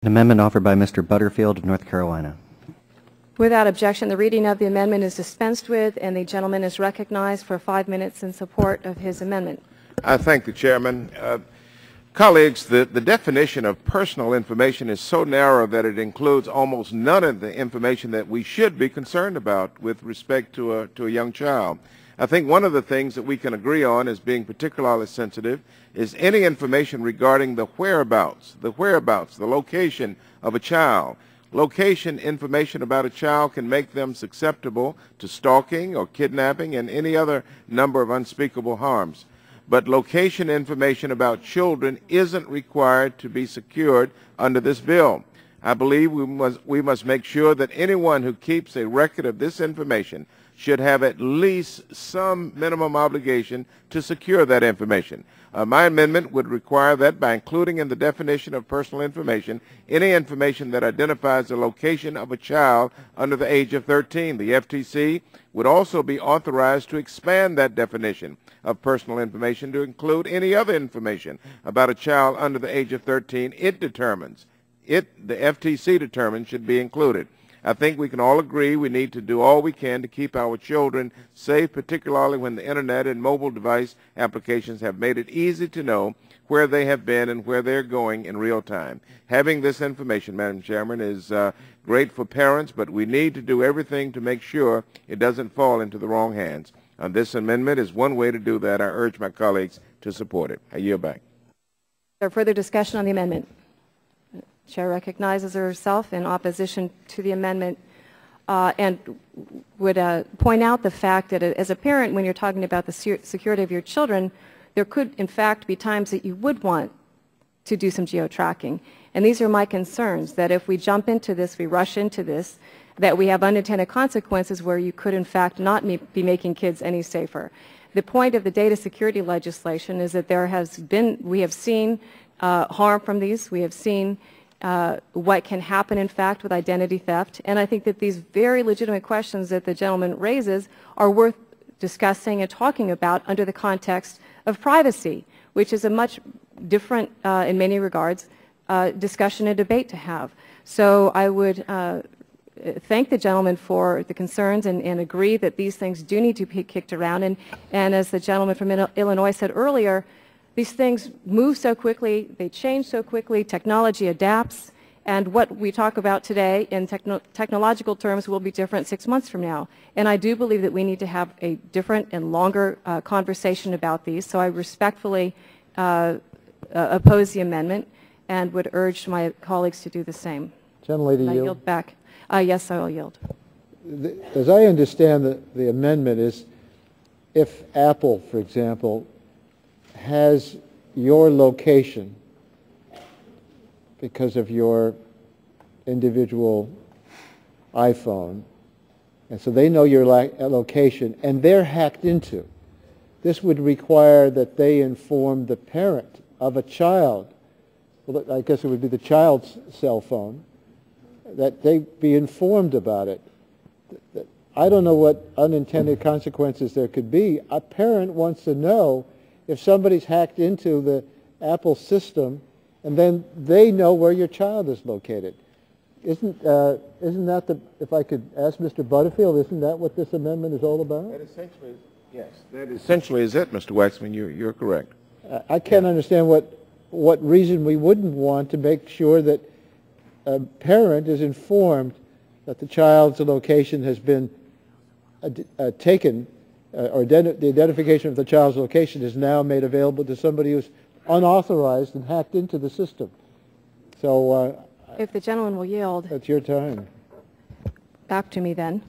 An amendment offered by Mr. Butterfield of North Carolina. Without objection, the reading of the amendment is dispensed with, and the gentleman is recognized for 5 minutes in support of his amendment. I thank the chairman. Colleagues, the definition of personal information is so narrow that it includes almost none of the information that we should be concerned about with respect to a young child. I think one of the things that we can agree on as being particularly sensitive is any information regarding the whereabouts, the location of a child. Location information about a child can make them susceptible to stalking or kidnapping and any other number of unspeakable harms. But location information about children isn't required to be secured under this bill. I believe we must make sure that anyone who keeps a record of this information should have at least some minimum obligation to secure that information. My amendment would require that by including in the definition of personal information any information that identifies the location of a child under the age of 13. The FTC would also be authorized to expand that definition of personal information to include any other information about a child under the age of 13 the FTC determines should be included. I think we can all agree we need to do all we can to keep our children safe, particularly when the internet and mobile device applications have made it easy to know where they have been and where they're going in real time. Having this information, Madam Chairman, is great for parents, but we need to do everything to make sure it doesn't fall into the wrong hands. This amendment is one way to do that. I urge my colleagues to support it. I yield back. Is there further discussion on the amendment? Chair recognizes herself in opposition to the amendment and would point out the fact that as a parent, when you're talking about the security of your children, there could in fact be times that you would want to do some geo-tracking. And these are my concerns, that if we jump into this, we rush into this, that we have unintended consequences where you could in fact not be making kids any safer. The point of the data security legislation is that we have seen harm from these. We have seen what can happen, in fact, with identity theft. And I think that these very legitimate questions that the gentleman raises are worth discussing and talking about under the context of privacy, which is a much different, in many regards, discussion and debate to have. So I would thank the gentleman for the concerns and agree that these things do need to be kicked around. And as the gentleman from Illinois said earlier, these things move so quickly, they change so quickly, technology adapts, and what we talk about today in technological terms will be different 6 months from now. And I do believe that we need to have a different and longer conversation about these, so I respectfully oppose the amendment and would urge my colleagues to do the same. Gentlelady, I yield back. Yes, I will yield. As I understand the amendment is, if Apple, for example, has your location because of your individual iPhone, and so they know your location, and they're hacked into, this would require that they inform the parent of a child, well, I guess it would be the child's cell phone, that they be informed about it. I don't know what unintended consequences there could be. A parent wants to know if somebody's hacked into the Apple system, and then they know where your child is located. Isn't that if I could ask Mr. Butterfield, isn't that what this amendment is all about? That essentially, yes, that essentially is it, Mr. Waxman. You're correct. I can't understand what reason we wouldn't want to make sure that a parent is informed that the child's location has been taken, or the identification of the child's location is now made available to somebody who's unauthorized and hacked into the system. So if the gentleman will yield. That's your time. Back to me then.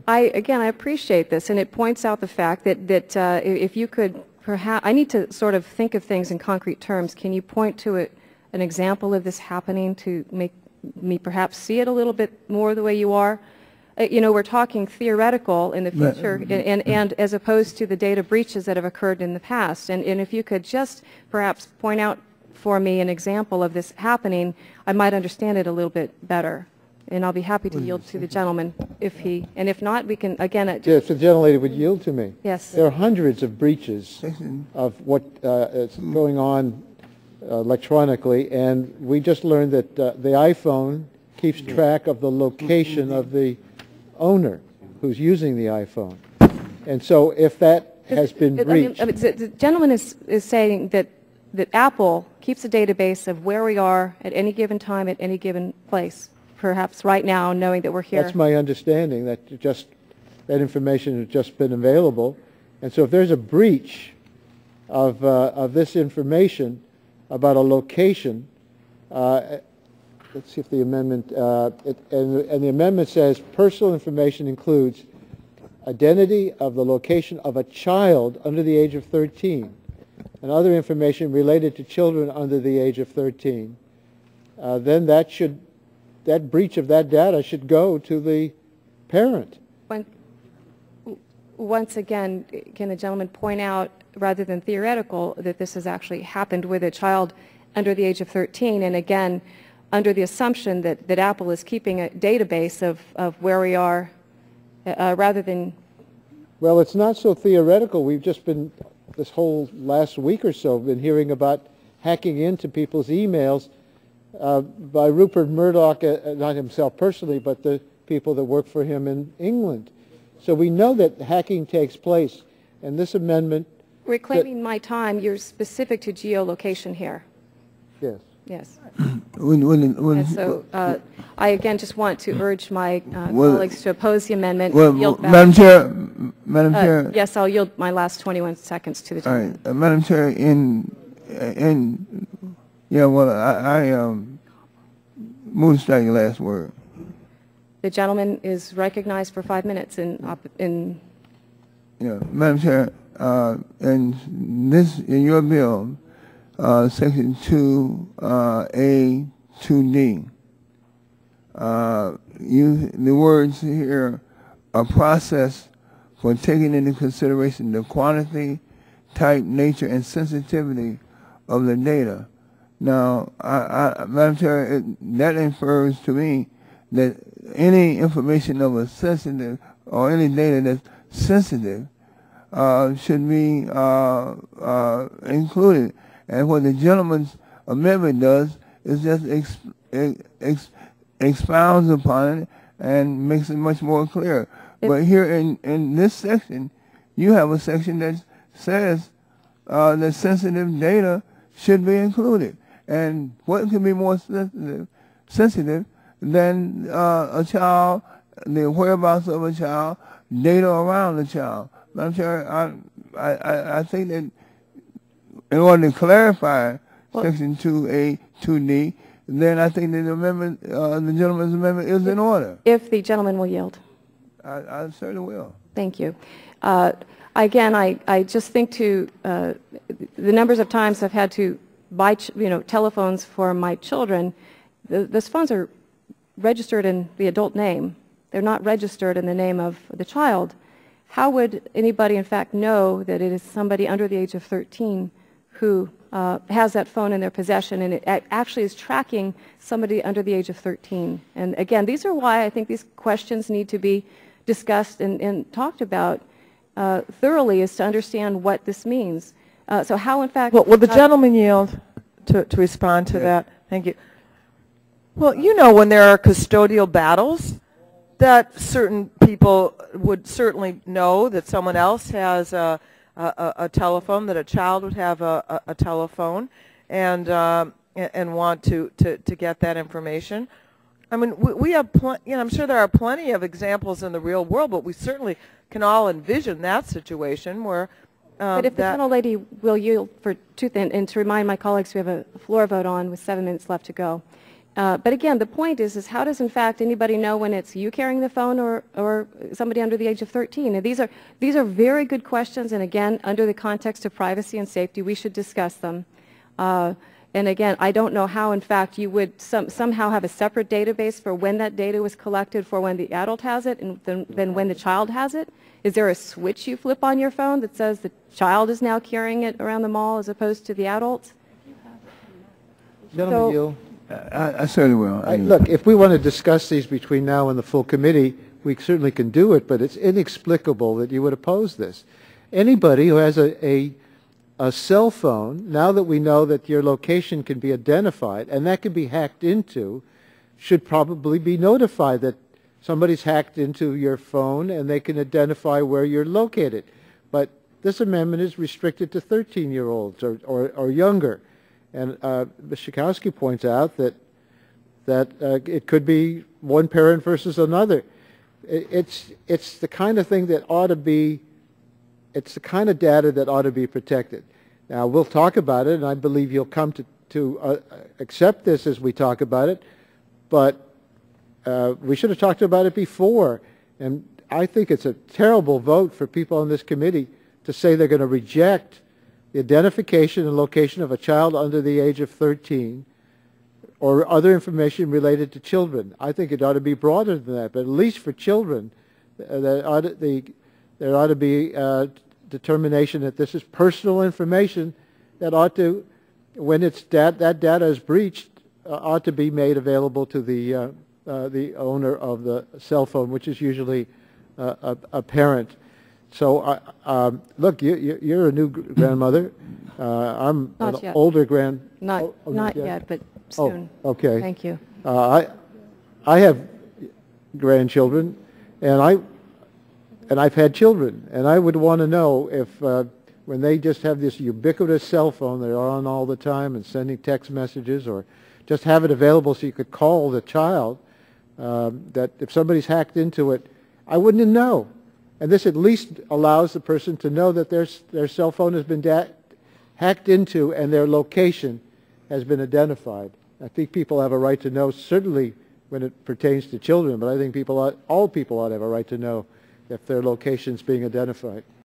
Again, I appreciate this, and it points out the fact that if you could perhaps, I need to sort of think of things in concrete terms. Can you point to an example of this happening to make me perhaps see it a little bit more the way you are? You know, we're talking theoretical in the future, and as opposed to the data breaches that have occurred in the past. And if you could just perhaps point out for me an example of this happening, I might understand it a little bit better. And I'll be happy to yield to the gentleman if he, and if not, we can, again... Yes, the gentlelady would yield to me. Yes. There are hundreds of breaches of what is going on electronically, and we just learned that the iPhone keeps track of the location of the owner who's using the iPhone. And so if that has been breached... The gentleman is saying that Apple keeps a database of where we are at any given time, at any given place, perhaps right now, knowing that we're here. That's my understanding, that that information has just been available. And so if there's a breach of this information about a location, let's see if the amendment, and the amendment says personal information includes identity of the location of a child under the age of 13 and other information related to children under the age of 13, then that breach of that data should go to the parent. Once again, can the gentleman point out, rather than theoretical, that this has actually happened with a child under the age of 13, and again, under the assumption that Apple is keeping a database of where we are, rather than... Well, it's not so theoretical. We've just been, this whole last week or so, been hearing about hacking into people's emails by Rupert Murdoch, not himself personally, but the people that work for him in England. So we know that hacking takes place, and this amendment... Reclaiming my time, you're specific to geolocation here. Yes. Yes. And so I again just want to urge my colleagues to oppose the amendment. Madam Chair. Yes, I'll yield my last 21 seconds to the gentleman. All right, Madam Chair. I move to strike your last word. The gentleman is recognized for 5 minutes in Madam Chair, in your bill, Section 2A, 2D, the words here are process for taking into consideration the quantity, type, nature, and sensitivity of the data. Now, Madam Chair, that infers to me that any information of a sensitive or any data that's sensitive should be included. And what the gentleman's amendment does is just expounds upon it and makes it much more clear. But here in this section, you have a section that says that sensitive data should be included. And what can be more sensitive than a child, the whereabouts of a child, data around the child? I'm sure I think that in order to clarify Section 2A, 2D, then I think that the amendment, the gentleman's amendment is in order. If the gentleman will yield. I certainly will. Thank you. Again, I just think to the numbers of times I've had to buy telephones for my children. Those phones are registered in the adult name. They're not registered in the name of the child. How would anybody in fact know that it is somebody under the age of 13 who has that phone in their possession, and it actually is tracking somebody under the age of 13? And again, these are why I think these questions need to be discussed and talked about thoroughly, is to understand what this means. So how in fact... Well, will the gentleman yield to respond to that? Thank you. Well, you know, when there are custodial battles, that certain people would certainly know that someone else has a telephone, that a child would have a telephone, and want to get that information. I mean, we have, I'm sure there are plenty of examples in the real world, but we certainly can all envision that situation where. But if the gentlelady will yield for and to remind my colleagues, we have a floor vote on with 7 minutes left to go. But again, the point is how does in fact anybody know when it's you carrying the phone or somebody under the age of 13? And these are very good questions, and again, under the context of privacy and safety, we should discuss them. And again, I don't know how in fact you would somehow have a separate database for when that data was collected for when the adult has it and then when the child has it. Is there a switch you flip on your phone that says the child is now carrying it around the mall as opposed to the adults? Gentleman, yield. I certainly will. Look, if we want to discuss these between now and the full committee, we certainly can do it, but it's inexplicable that you would oppose this. Anybody who has a a cell phone, now that we know that your location can be identified and that can be hacked into, should probably be notified that somebody's hacked into your phone and they can identify where you're located. But this amendment is restricted to 13-year-olds or younger. And Ms. Schakowsky points out that it could be one parent versus another. It's the kind of thing that ought to be, it's the kind of data that ought to be protected. Now, we'll talk about it, and I believe you'll come to accept this as we talk about it, but we should have talked about it before. And I think it's a terrible vote for people on this committee to say they're going to reject the identification and location of a child under the age of 13 or other information related to children. I think it ought to be broader than that, but at least for children, there ought to be determination that this is personal information that ought to, when that data is breached, ought to be made available to the owner of the cell phone, which is usually a parent. So, look, you're a new grandmother. I'm Not an yet. older Not yet, but soon. Oh, okay. Thank you. I have grandchildren, and I've had children, and I would want to know if when they just have this ubiquitous cell phone, they're on all the time and sending text messages, or just have it available so you could call the child, that if somebody's hacked into it, I wouldn't know. And this at least allows the person to know that their cell phone has been hacked into and their location has been identified. I think people have a right to know, certainly when it pertains to children, but I think all people ought to have a right to know if their location is being identified.